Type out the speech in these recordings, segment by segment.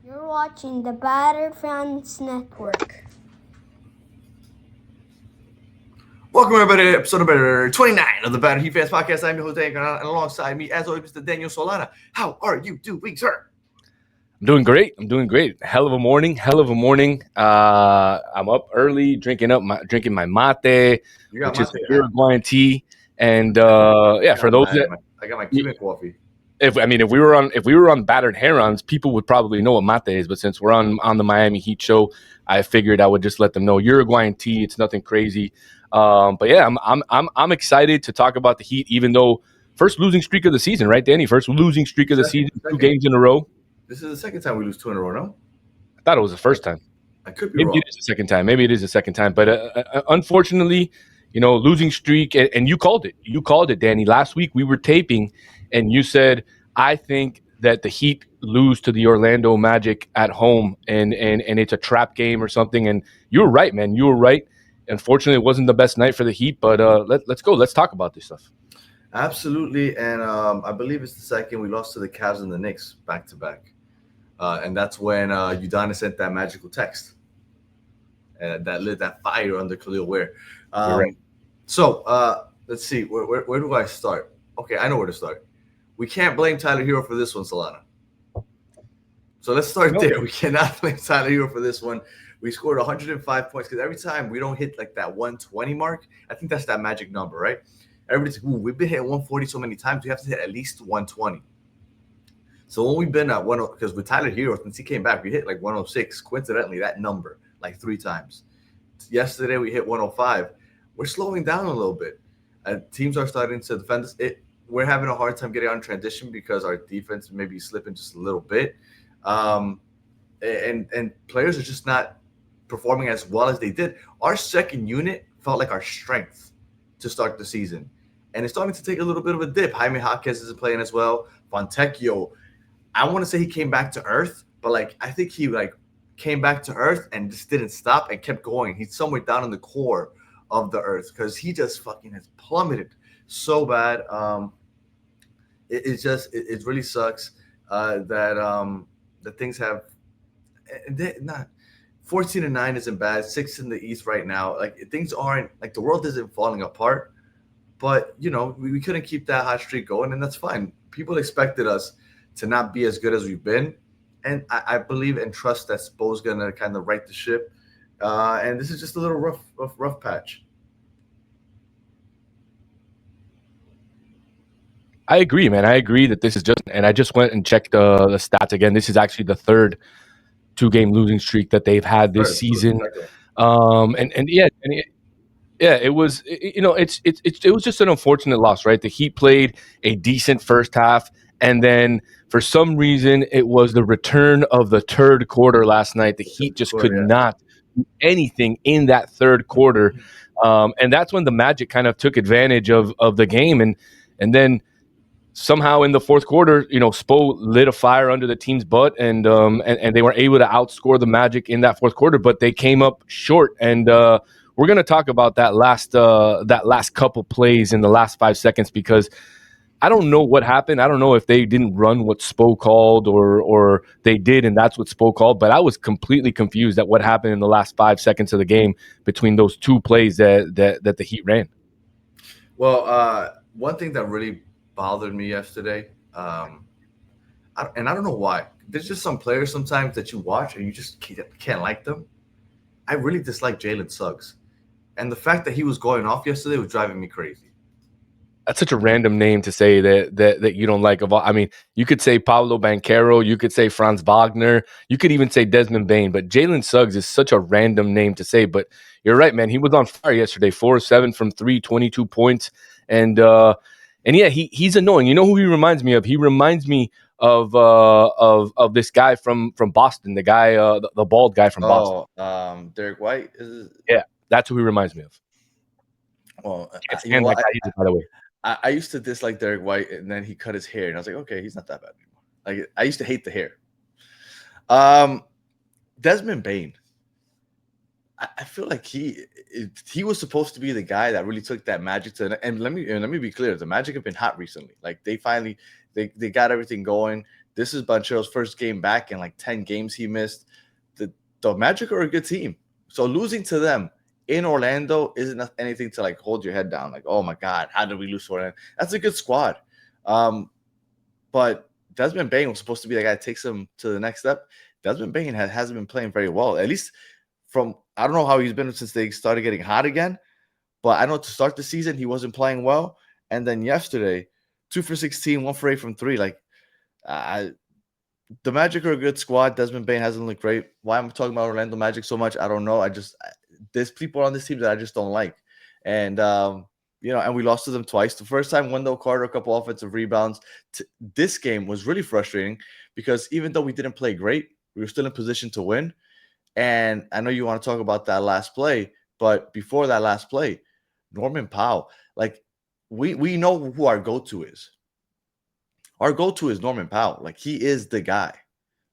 You're watching the Batter Fans Network. Welcome everybody to episode number 29 of the Batter Heat Fans Podcast. I'm your host, Dan, and alongside me, as always, Mr. Daniel Solana. How are you doing, sir? I'm doing great. Hell of a morning. I'm up early, drinking my mate, You got which is mate. Uruguayan tea. And for those that, I got my Cuban coffee. if we were on battered herons, people would probably know what mate is. But since we're on the Miami Heat show, I figured I would just let them know Uruguayan tea. It's nothing crazy. But yeah, I'm excited to talk about the Heat, even though first losing streak of the season, right, Danny? First losing streak of the season, two games in a row. This is the second time we lose 2 in a row, no? I thought it was the first time. I could be Maybe wrong. it is the second time. But unfortunately, losing streak, and you called it. You called it, Danny. Last week we were taping, and you said, I think that the Heat lose to the Orlando Magic at home, and it's a trap game or something. And you were right, man. You were right. Unfortunately, it wasn't the best night for the Heat, but let's go. Let's talk about this stuff. Absolutely, and I believe it's the second we lost to the Cavs and the Knicks back to back. And that's when Udonis sent that magical text that lit that fire under Khalil Ware. Right. So let's see, where do I start? Okay, I know where to start. We can't blame Tyler Hero for this one, Solana. So let's start there. We cannot blame Tyler Hero for this one. We scored 105 points because every time we don't hit like that 120 mark, I think that's that magic number, right? Everybody's like, we've been hitting 140 so many times, we have to hit at least 120. So when we've been at 10, because with Tyler Hero, since he came back, we hit like 106, coincidentally, that number, like 3 times. Yesterday, we hit 105. We're slowing down a little bit. Teams are starting to defend us. We're having a hard time getting on transition because our defense may be slipping just a little bit. And players are just not performing as well as they did. Our second unit felt like our strength to start the season. And it's starting to take a little bit of a dip. Jaime Jaquez isn't playing as well. Fontecchio, I want to say he came back to earth, but like I think he like came back to earth and just didn't stop and kept going. He's somewhere down in the core of the earth because he just fucking has plummeted so bad. It really sucks that things have not 14-9 isn't bad. 6 in the East right now. Like things aren't like the world isn't falling apart, but we couldn't keep that hot streak going, and that's fine. People expected us to not be as good as we've been. And I believe and trust that Spo's going to kind of right the ship. And this is just a little rough patch. I agree, man. I agree that this is just, and I just went and checked the stats again. This is actually the third 2-game losing streak that they've had this season. It was, it was just an unfortunate loss, right? The Heat played a decent first half, and then for some reason, it was the return of the third quarter last night. The Heat just could not do anything in that third quarter, and that's when the Magic kind of took advantage of the game, and then somehow in the fourth quarter, Spo lit a fire under the team's butt, and they were able to outscore the Magic in that fourth quarter, but they came up short. And we're going to talk about that last couple plays in the last 5 seconds because I don't know what happened. I don't know if they didn't run what Spo called or they did, and that's what Spo called. But I was completely confused at what happened in the last 5 seconds of the game between those 2 plays that the Heat ran. Well, one thing that really bothered me yesterday, and I don't know why. There's just some players sometimes that you watch and you just can't like them. I really dislike Jalen Suggs, and the fact that he was going off yesterday was driving me crazy. That's such a random name to say that you don't like. I mean, you could say Pablo Banchero, you could say Franz Wagner, you could even say Desmond Bain, but Jalen Suggs is such a random name to say. But you're right, man. He was on fire yesterday. 4-7 from 3, 22 points, and yeah, he's annoying. You know who he reminds me of? He reminds me of this guy from Boston, the guy, the bald guy from Boston. Derek White. Yeah, that's who he reminds me of. Well, by the way. I used to dislike Derek White, and then he cut his hair, and I was like, okay, he's not that bad anymore. Like I used to hate the hair. Desmond Bain. I feel like he was supposed to be the guy that really took that Magic to. And let me be clear, the Magic have been hot recently. Like they finally they got everything going. This is Banchero's first game back in like 10 games he missed. The Magic are a good team. So losing to them in Orlando isn't anything to like hold your head down. Like, oh my God, how did we lose to Orlando? That's a good squad. But Desmond Bane was supposed to be the guy that takes them to the next step. Desmond Bane hasn't been playing very well. At least I don't know how he's been since they started getting hot again. But I know to start the season, he wasn't playing well. And then yesterday, 2 for 16, 1 for 8 from 3. Like, the Magic are a good squad. Desmond Bane hasn't looked great. Why I'm talking about Orlando Magic so much, I don't know. There's people on this team that I just don't like. And, and we lost to them twice. The first time, Wendell Carter, a couple offensive rebounds. This game was really frustrating because even though we didn't play great, we were still in position to win. And I know you want to talk about that last play, but before that last play, Norman Powell, like we know who our go-to is. Our go-to is Norman Powell. Like, he is the guy.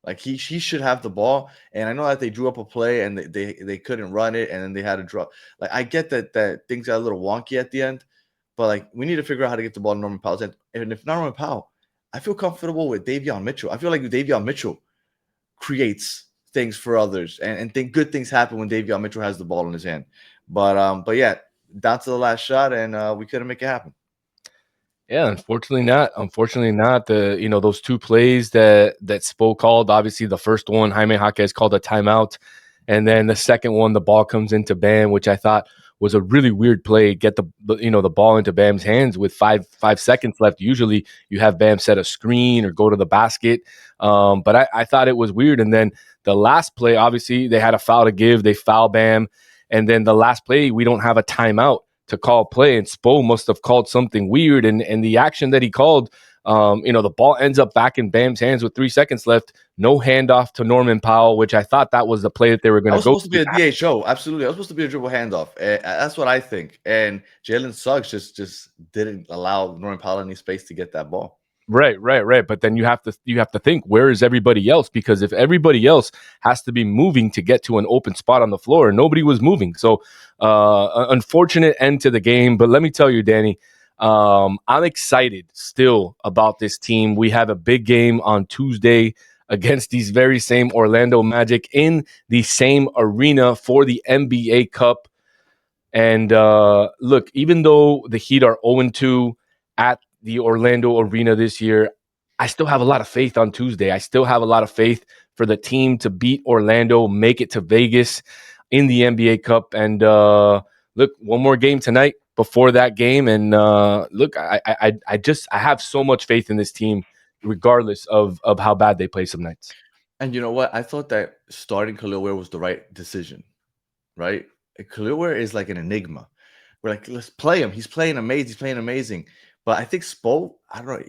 Like, he should have the ball. And I know that they drew up a play and they couldn't run it, and then they had to drop. Like, I get that things got a little wonky at the end, but like, we need to figure out how to get the ball to Norman Powell. And if not Norman Powell, I feel comfortable with Davion Mitchell. I feel like Davion Mitchell creates things for others, and think good things happen when Davion Mitchell has the ball in his hand. But yeah, down to the last shot, and we couldn't make it happen. Yeah, unfortunately not. Those two plays that Spo called, obviously the first one, Jaime Jaquez called a timeout. And then the second one, the ball comes into Bam, which I thought was a really weird play. Get the ball into Bam's hands with five seconds left. Usually you have Bam set a screen or go to the basket. But I thought it was weird. And then the last play, obviously they had a foul to give. They foul Bam. And then the last play, we don't have a timeout to call play, and Spo must have called something weird, and the action that he called, the ball ends up back in Bam's hands with 3 seconds left. No handoff to Norman Powell, which I thought that was the play that they were going to go. Supposed to be a DHO, absolutely. That was supposed to be a dribble handoff. That's what I think. And Jalen Suggs just didn't allow Norman Powell any space to get that ball. Right. But then you have to think, where is everybody else? Because if everybody else has to be moving to get to an open spot on the floor, nobody was moving. So unfortunate end to the game. But let me tell you, Danny, I'm excited still about this team. We have a big game on Tuesday against these very same Orlando Magic in the same arena for the NBA Cup. And look, even though the Heat are 0-2 at the Orlando Arena this year, I still have a lot of faith on Tuesday. I still have a lot of faith for the team to beat Orlando, make it to Vegas in the NBA Cup. And look, one more game tonight before that game. And look, I have so much faith in this team, regardless of how bad they play some nights. And you know what? I thought that starting Khalil Ware was the right decision, right? Khalil Ware is like an enigma. We're like, let's play him. He's playing amazing. But I think Spo, I don't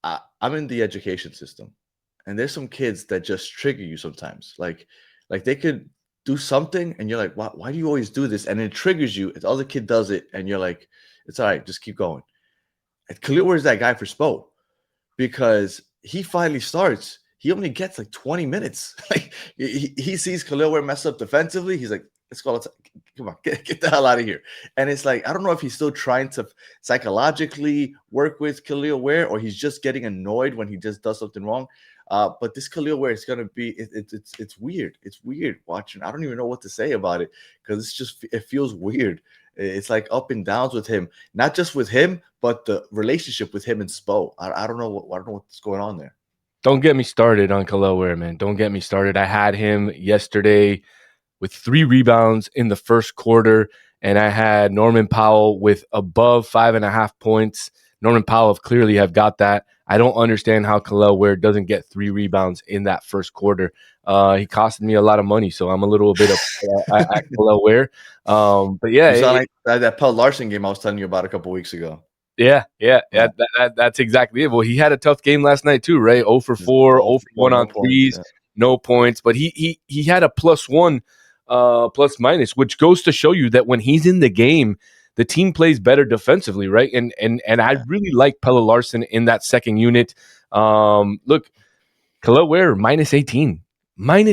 know. I'm in the education system, and there's some kids that just trigger you sometimes. Like they could do something, and you're like, why do you always do this? And it triggers you. The other kid does it, and you're like, it's all right, just keep going. And Khalil Ware is that guy for Spo, because he finally starts. He only gets like 20 minutes. Like he sees Khalil Ware mess up defensively. He's like, let's call it. Come on, get the hell out of here. And it's like, I don't know if he's still trying to psychologically work with Khalil Ware, or he's just getting annoyed when he just does something wrong. But this Khalil Ware is gonna be it's weird. It's weird watching. I don't even know what to say about it, because it feels weird. It's like up and downs with him, not just with him, but the relationship with him and Spo. I don't know what's going on there. Don't get me started on Khalil Ware, man. Don't get me started. I had him yesterday with 3 rebounds in the first quarter, and I had Norman Powell with above 5.5 points. Norman Powell clearly have got that. I don't understand how Khalil Ware doesn't get 3 rebounds in that first quarter. He costed me a lot of money, so I'm a little bit at Khalil Ware. But yeah, you sound like that Pelle Larsson game I was telling you about a couple weeks ago. Yeah. That's exactly it. Well, he had a tough game last night too, right? 0 for 4, 0 for 1 on threes, no points. But he had a +1 plus minus, which goes to show you that when he's in the game, the team plays better defensively, right? And I really like Pelle Larsson in that second unit. Look, Khalil Ware -18. I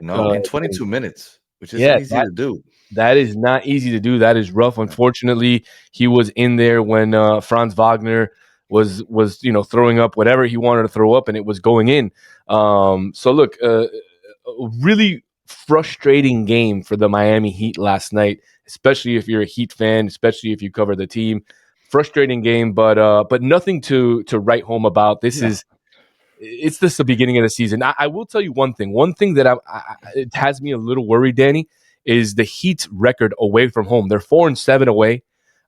know, in 22 minutes, which is easy to do. That is not easy to do. That is rough. Unfortunately, he was in there when Franz Wagner was throwing up whatever he wanted to throw up, and it was going in. So look, a really frustrating game for the Miami Heat last night, especially if you're a Heat fan, especially if you cover the team. Frustrating game, but nothing to write home about. It's just the beginning of the season. I will tell you one thing. One thing that it has me a little worried, Danny, is the Heat's record away from home. They're 4-7 away.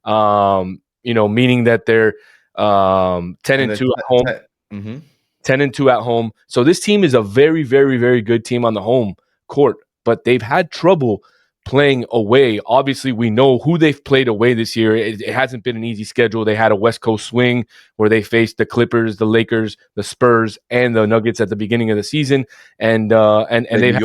Meaning that they're 10-2 at home. Mm-hmm. 10-2 at home. So this team is a very, very, very good team on the home court, but they've had trouble playing away. Obviously, we know who they've played away this year. It hasn't been an easy schedule. They had a West Coast swing where they faced the Clippers, the Lakers, the Spurs, and the Nuggets at the beginning of the season, and they've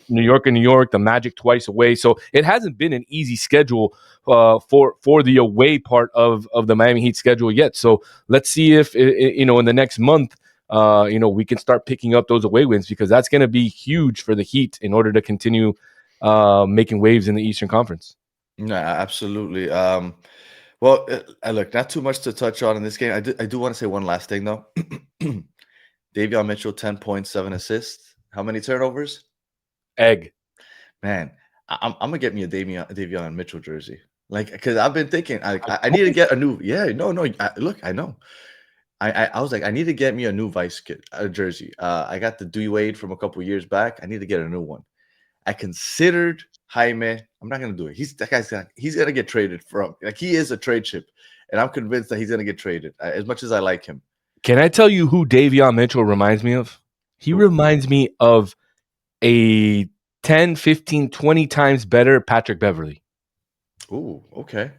New York, the Magic twice away. So it hasn't been an easy schedule for the away part of the Miami Heat schedule yet. So let's see if in the next month we can start picking up those away wins, because that's going to be huge for the Heat in order to continue making waves in the Eastern Conference. No, absolutely. Well, look, not too much to touch on in this game. I do want to say one last thing though. Davion Mitchell, 10 points, 7 assists. How many turnovers? Egg. Man, I'm gonna get me a Davion Mitchell jersey. Like, because I've been thinking I need to get a new. Yeah, no. Look, I know. I was like, I need to get me a new Vice jersey. I got the Dewey Wade from a couple years back. I need to get a new one. I considered Jaime. I'm not gonna do it. He's gonna get traded from. Like, he is a trade chip, and I'm convinced that he's gonna get traded. As much as I like him. Can I tell you who Davion Mitchell reminds me of? He reminds me of a 10, 15, 20 times better Patrick Beverley. Ooh, okay.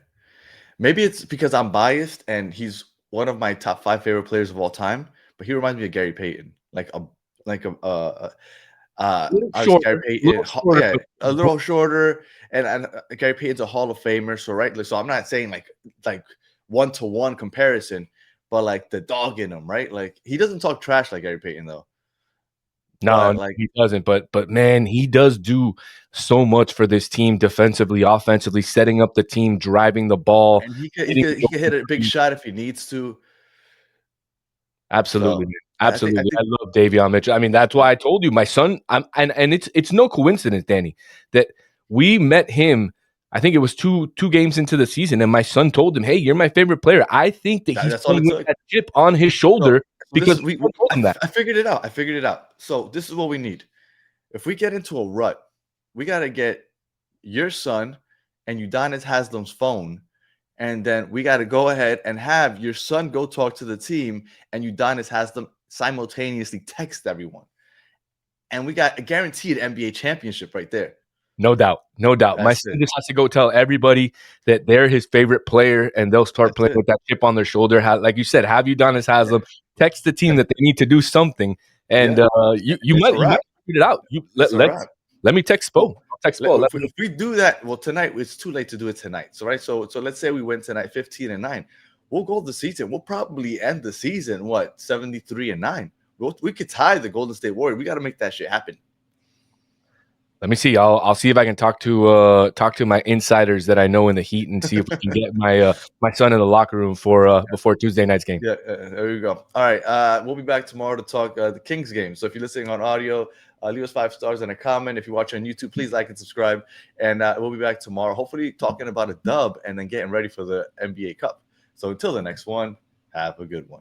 Maybe it's because I'm biased and he's one of my top 5 favorite players of all time, but he reminds me of Gary Payton, Gary Payton, a little shorter, and Gary Payton's a Hall of Famer, so right. So I'm not saying like 1-to-1 comparison, but like the dog in him, right? Like, he doesn't talk trash like Gary Payton though. No, he doesn't. But man, he does do so much for this team defensively, offensively, setting up the team, driving the ball. And he can hit a big shot if he needs to. Absolutely. So, absolutely. I love Davion Mitchell. I mean, that's why I told you my son, and it's no coincidence, Danny, that we met him. I think it was two games into the season, and my son told him, "Hey, you're my favorite player." I think that he's playing with that chip on his shoulder. Because I figured it out. So this is what we need. If we get into a rut, we got to get your son and Udonis Haslem's phone, and then we got to go ahead and have your son go talk to the team, and Udonis Haslem simultaneously text everyone. And we got a guaranteed NBA championship right there. No doubt. My son just has to go tell everybody that they're his favorite player, and they'll start playing with that chip on their shoulder. Like you said, have Udonis Haslem text the team that they need to do something, and you might figure it out. Let me text Spo. If we do that, well, tonight it's too late to do it tonight. So let's say we win tonight, 15-9. We'll go the season. We'll probably end the season 73-9. We could tie the Golden State Warriors. We got to make that shit happen. Let me see. I'll see if I can talk to my insiders that I know in the Heat and see if we can get my son in the locker room for before Tuesday night's game. Yeah, there you go. All right, we'll be back tomorrow to talk the Kings game. So if you're listening on audio, leave us 5 stars and a comment. If you watch on YouTube, please like and subscribe. And we'll be back tomorrow, hopefully talking about a dub and then getting ready for the NBA Cup. So until the next one, have a good one.